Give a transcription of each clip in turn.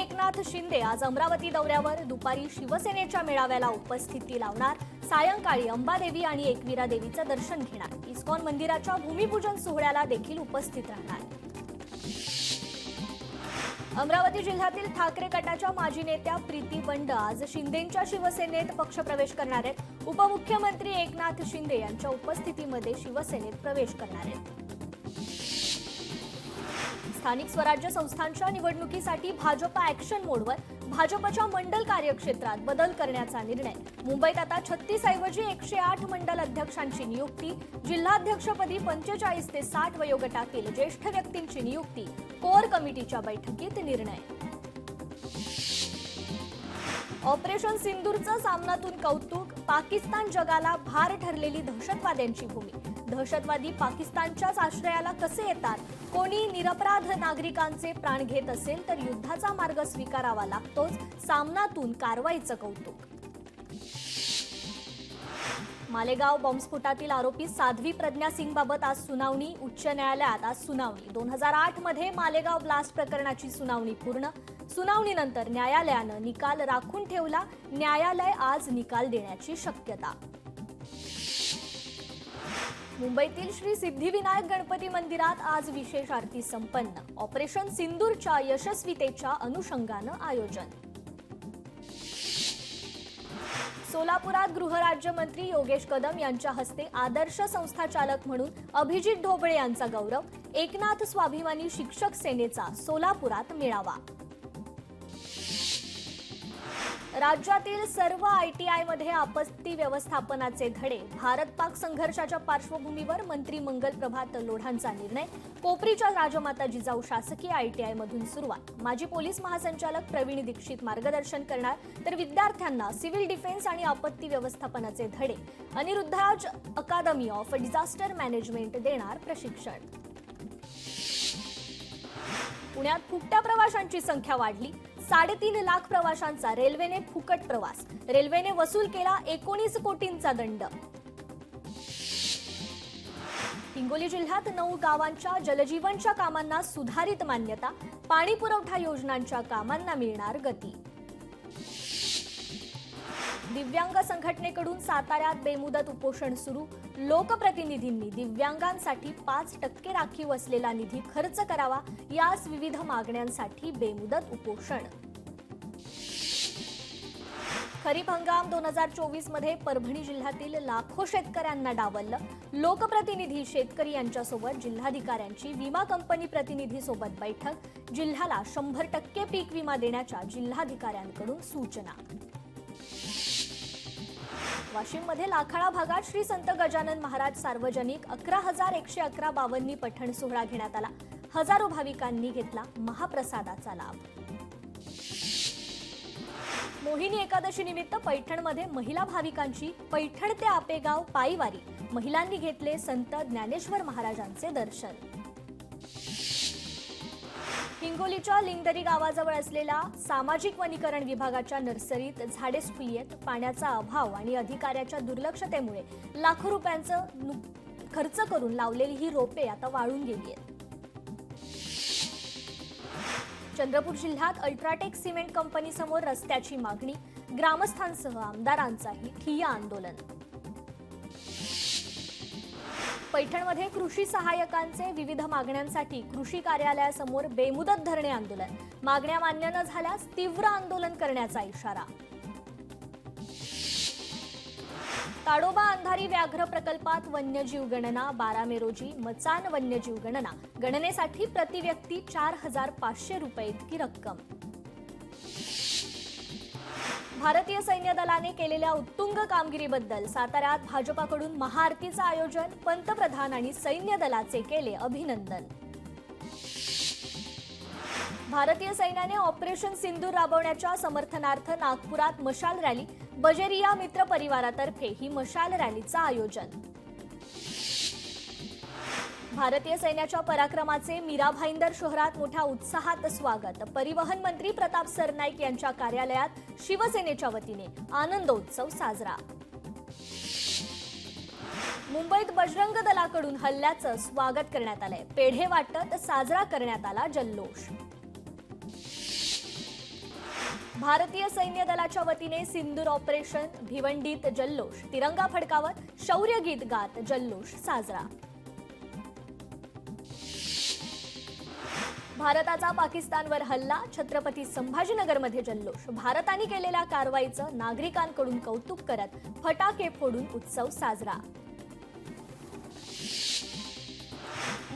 एकनाथ शिंदे आज अमरावती दौऱ्यावर दुपारी शिवसेनेच्या मेळाव्याला उपस्थिती लावणार। सायंकाळी अंबादेवी आणि एकवीरा देवीचं दर्शन घेणार। इस्कॉन मंदिराच्या भूमिपूजन सोहळ्याला देखील उपस्थित राहणार। अमरावती जिल्ह्यातील ठाकरे गटाच्या माजी नेत्या प्रीती बंड आज शिंदेंच्या शिवसेनेत पक्षप्रवेश करणार आहेत। उपमुख्यमंत्री एकनाथ शिंदे यांच्या उपस्थितीमध्ये शिवसेनेत प्रवेश करणार आहेत। स्थानिक स्वराज्य संस्थांच्या निवडणुकीसाठी भाजप ऍक्शन मोडवर, भाजपच्या मंडल कार्यक्षेत्रात बदल करण्याचा निर्णय। मुंबईत आता 36 ऐवजी 108 मंडल अध्यक्षांची नियुक्ती। जिल्हाध्यक्षपदी 45 ते 60 वयोगटातील ज्येष्ठ व्यक्तींची नियुक्ती। कोर कमिटीच्या बैठकीत निर्णय। ऑपरेशन सिंदूरचं सामनातून कौतुक। पाकिस्तान जगाला भार ठरलेली दहशतवाद्यांची भूमी। दहशतवादी पाकिस्तानच्याच आश्रयाला कसे येतात? कोणी निरपराध नागरिकांचे प्राण घेत असेल तर युद्धाचा मार्ग स्वीकारावा लागतोच। सामनातून कारवाईचं कौतुक। मालेगाव बॉम्बस्फोटातील आरोपी साध्वी प्रज्ञा सिंगबाबत आज सुनावणी। उच्च न्यायालयात आज सुनावणी। 2008 मध्ये मालेगाव ब्लास्ट प्रकरणाची सुनावणी पूर्ण। सुनावणीनंतर न्यायालयानं निकाल राखून ठेवला। न्यायालय आज निकाल देण्याची शक्यता। मुंबईतील श्री सिद्धिविनायक गणपती मंदिरात आज विशेष आरती संपन्न। ऑपरेशन सिंदूरच्या यशस्वीतेच्या अनुषंगानं आयोजन। सोलापुरात गृहराज्यमंत्री योगेश कदम यांच्या हस्ते आदर्श संस्थाचालक म्हणून अभिजित ढोबळे यांचा गौरव। एकनाथ स्वाभिमानी शिक्षक सेनेचा सोलापुरात मेळावा। राज्यातील सर्व आयटीआयमध्ये आपत्ती व्यवस्थापनाचे धडे। भारत-पाक संघर्षाच्या पार्श्वभूमीवर मंत्री मंगल प्रभात लोढांचा निर्णय। कोपरीच्या राजमाता जिजाऊ शासकीय आयटीआयमधून सुरुवात। माजी पोलीस महासंचालक प्रवीण दीक्षित मार्गदर्शन करणार, तर विद्यार्थ्यांना सिव्हिल डिफेन्स आणि आपत्ती व्यवस्थापनाचे धडे। अनिरुद्धराज अकादमी ऑफ डिझास्टर मॅनेजमेंट देणार प्रशिक्षण। पुण्यात फुकट्या प्रवाशांची संख्या वाढली। 3.5 लाख प्रवाशांचा रेल्वेने फुकट प्रवास। रेल्वेने वसूल केला 19 कोटींचा दंड। हिंगोली जिल्ह्यात 9 गावांच्या जलजीवनच्या कामांना सुधारित मान्यता। पाणी पुरवठा योजनांच्या कामांना मिळणार गती। दिव्यांग संघटनेकडून साताऱ्यात बेमुदत उपोषण सुरू। लोकप्रतिनिधींनी दिव्यांगांसाठी 5% राखीव असलेला निधी खर्च करावा। यास विविध मागण्यांसाठी बेमुदत उपोषण। खरीप हंगाम 2024 मध्ये परभणी जिल्ह्यातील लाखो शेतकऱ्यांना डावललं। लोकप्रतिनिधी शेतकरी यांच्यासोबत जिल्हाधिकाऱ्यांची विमा कंपनी प्रतिनिधीसोबत बैठक। जिल्ह्याला 100% पीक विमा देण्याच्या जिल्हाधिकाऱ्यांकडून सूचना। वाशिममध्ये लाखाळा भागात श्री संत गजानन महाराज सार्वजनिक 11,111 बावन्नी पठण सोहळा घेण्यात आला। हजारो भाविकांनी घेतला महाप्रसादाचा लाभ। मोहिनी एकादशी निमित्त पैठणमध्ये महिला भाविकांची पैठण ते आपेगाव पायीवारी। महिलांनी घेतले संत ज्ञानेश्वर महाराजांचे दर्शन। हिंगोलीच्या लिंगदरी गावाजवळ असलेल्या सामाजिक वनीकरण विभागाच्या नर्सरीत झाडे सुकलीयत। पाण्याचा अभाव आणि अधिकाऱ्याच्या दुर्लक्षतेमुळे लाखो रुपयांचं खर्च करून लावलेली ही रोपे आता वाळून गेली आहेत। चंद्रपूर जिल्ह्यात अल्ट्राटेक सिमेंट कंपनीसमोर रस्त्याची मागणी। ग्रामस्थांसह आमदारांचाही ठिय्या आंदोलन। पैठणमध्ये कृषी सहाय्यकांचे विविध मागण्यांसाठी कृषी कार्यालयासमोर बेमुदत धरणे आंदोलन। मागण्या मान्य न झाल्यास तीव्र आंदोलन करण्याचा इशारा। ताडोबा अंधारी व्याघ्र प्रकल्पात वन्यजीव गणना 12 मे रोजी। मचान वन्यजीव गणना। गणनेसाठी प्रति व्यक्ती 4,500 रुपये इतकी रक्कम। भारतीय सैन्य दलाने केलेल्या उत्तुंग कामगिरीबद्दल साताऱ्यात भाजपाकडून महाआरतीचं आयोजन। पंतप्रधान आणि सैन्य दलाचे केले अभिनंदन। भारतीय सैन्याने ऑपरेशन सिंदूर राबवण्याच्या समर्थनार्थ नागपुरात मशाल रॅली। बजेरिया मित्र परिवारातर्फे ही मशाल रॅलीचं आयोजन। भारतीय सैन्याच्या पराक्रमाचे मीरा भाईंदर शहरात मोठ्या उत्साहात स्वागत। परिवहन मंत्री प्रताप सरनाईक यांच्या कार्यालयात शिवसेनेच्या वतीने आनंदोत्सव साजरा। मुंबईत बजरंग दलाकडून हल्ल्याचं स्वागत करण्यात आलंय। पेढे वाटत साजरा करण्यात आला जल्लोष। भारतीय सैन्य दलाच्या वतीने सिंदूर ऑपरेशन भिवंडीत जल्लोष, तिरंगा फडकावत शौर्य गीत गात जल्लोष साजरा. भारताचा पाकिस्तानवर हल्ला, छत्रपती संभाजीनगरमध्ये जल्लोष, भारताने केलेल्या कारवाईचं नागरिकांकडून कौतुक करत फटाके फोडून उत्सव साजरा.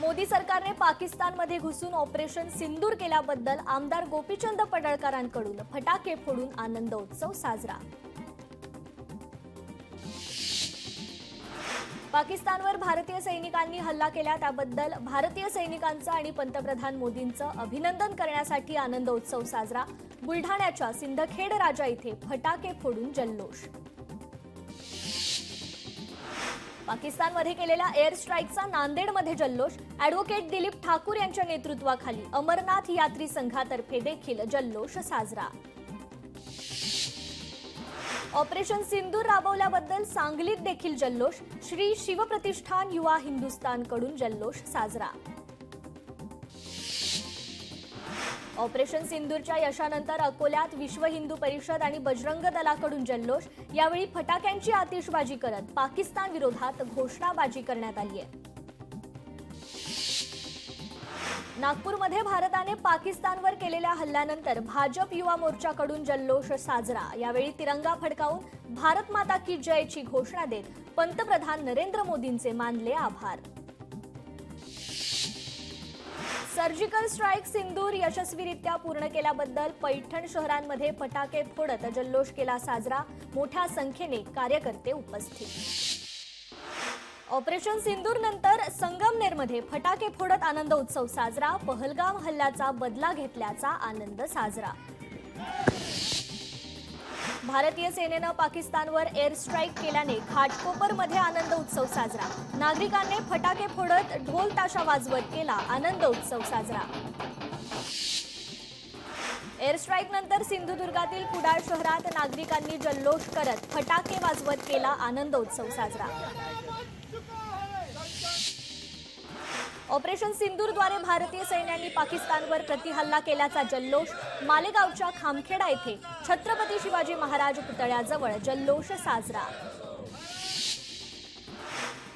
मोदी सरकारने पाकिस्तानमध्ये घुसून ऑपरेशन सिंदूर केल्याबद्दल आमदार गोपीचंद पडळकरांकडून फटाके फोडून आनंदोत्सव साजरा. पाकिस्तानवर भारतीय सैनिकांनी हल्ला केला त्याबद्दल भारतीय सैनिकांचं आणि पंतप्रधान मोदींचं अभिनंदन करण्यासाठी आनंदोत्सव साजरा. बुलढाण्याच्या सिंदखेड राजा इथे फटाके फोडून जल्लोष. पाकिस्तानमध्ये केलेल्या एअर स्ट्राईकचा नांदेडमध्ये जल्लोष, ॲडव्होकेट दिलीप ठाकूर यांच्या नेतृत्वाखाली अमरनाथ यात्री संघातर्फे देखील जल्लोष साजरा. ऑपरेशन सिंदूर राबवल्याबद्दल सांगलीत देखील जल्लोष, श्री शिवप्रतिष्ठान युवा हिंदुस्थानकडून जल्लोष साजरा. ऑपरेशन सिंदूरच्या यशानंतर अकोल्यात विश्व हिंदू परिषद आणि बजरंग दलाकडून जल्लोष, यावेळी फटाक्यांची आतिषबाजी करत पाकिस्तान विरोधात घोषणाबाजी करण्यात आली आहे. नागपूरमध्ये भारताने पाकिस्तानवर केलेल्या हल्ल्यानंतर भाजप युवा मोर्चाकडून जल्लोष साजरा. यावेळी तिरंगा फडकावून भारत माता की जयची घोषणा देत पंतप्रधान नरेंद्र मोदींचे मानले आभार. सर्जिकल स्ट्राईक सिंदूर यशस्वीरित्या पूर्ण केल्याबद्दल पैठण शहरांमध्ये फटाके फोडत जल्लोष केला साजरा. मोठ्या संख्येने कार्यकर्ते उपस्थित. ऑपरेशन सिंदूर नंतर संगमनेरमध्ये फटाके फोडत आनंद उत्सव साजरा. पहलगाम हल्ल्याचा बदला घेतल्याचा आनंद साजरा. भारतीय सेनेनं पाकिस्तानवर एअर स्ट्राईक केल्याने घाटकोपरमध्ये आनंद उत्सव साजरा. नागरिकांनी फटाके फोडत ढोल ताशा वाजवत केला आनंद उत्सव साजरा. एअर स्ट्राईक नंतर सिंधुदुर्गातील कुडाळ शहरात नागरिकांनी जल्लोष करत फटाके वाजवत केला आनंद उत्सव साजरा. ऑपरेशन सिंदूरद्वारे भारतीय सैन्याने पाकिस्तानवर प्रतिहल्ला केल्याचा जल्लोष. मालेगावच्या खामखेडा येथे छत्रपती शिवाजी महाराज पुतळ्याजवळ जल्लोष साजरा.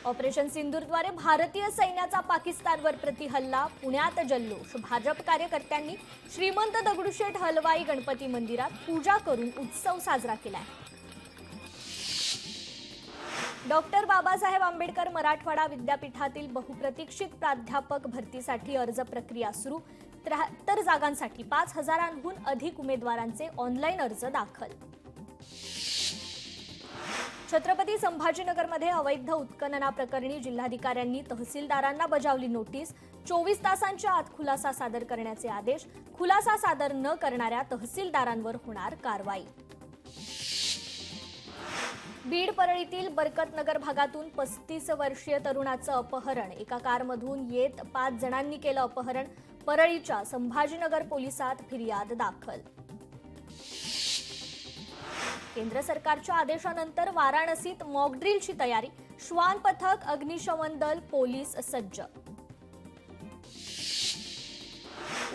ऑपरेशन सिंदूरद्वारे भारतीय सैन्याचा पाकिस्तानवर प्रतिहल्ला, पुण्यात जल्लोष. भाजप कार्यकर्त्यांनी श्रीमंत दगडूशेठ हलवाई गणपती मंदिरात पूजा करून उत्सव साजरा केला. डॉक्टर बाबासाहेब आंबेडकर मराठवाडा विद्यापीठातील बहुप्रतीक्षित प्राध्यापक भरतीसाठी अर्ज प्रक्रिया सुरू. 73 जागांसाठी 5,000हून अधिक उमेदवारांचे ऑनलाईन अर्ज दाखल. छत्रपती संभाजीनगरमध्ये अवैध उत्खनना प्रकरणी जिल्हाधिकाऱ्यांनी तहसीलदारांना बजावली नोटीस. 24 तासांच्या आत खुलासा सादर करण्याचे आदेश. खुलासा सादर न करणाऱ्या तहसीलदारांवर होणार कारवाई. बीड परळीतील बरकतनगर भागातून 35 वर्षीय तरुणाचं अपहरण. एका कारमधून येत 5 जणांनी केलं अपहरण. परळीच्या संभाजीनगर पोलिसात फिर्याद दाखल. केंद्र सरकारच्या आदेशानंतर वाराणसीत मॉकड्रिलची तयारी. श्वान पथक, अग्निशमन दल, पोलीस सज्ज.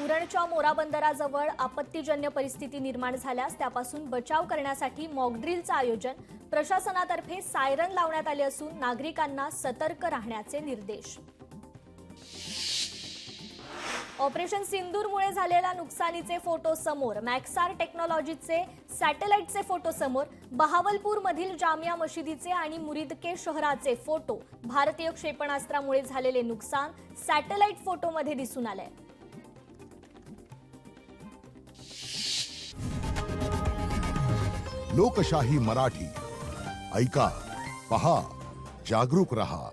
उरणच्या मोरा बंदराजवळ आपत्तीजन्य परिस्थिती निर्माण झाल्यास त्यापासून बचाव करण्यासाठी मॉकड्रिलचं आयोजन. प्रशासनातर्फे सायरन लावण्यात आले असून नागरिकांना सतर्क राहण्याचे निर्देश. ऑपरेशन सिंदूरमुळे झालेल्या नुकसानीचे फोटो समोर. मॅक्सार टेक्नॉलॉजीचे सॅटेलाइटचे फोटो समोर. बहावलपूरमधील जामिया मशिदीचे आणि मुरिदके शहराचे फोटो. भारतीय क्षेपणास्त्रामुळे झालेले नुकसान सॅटेलाइट फोटोमध्ये दिसून आले. लोकशाही मराठी ऐका, पहा, जागरूक रहा.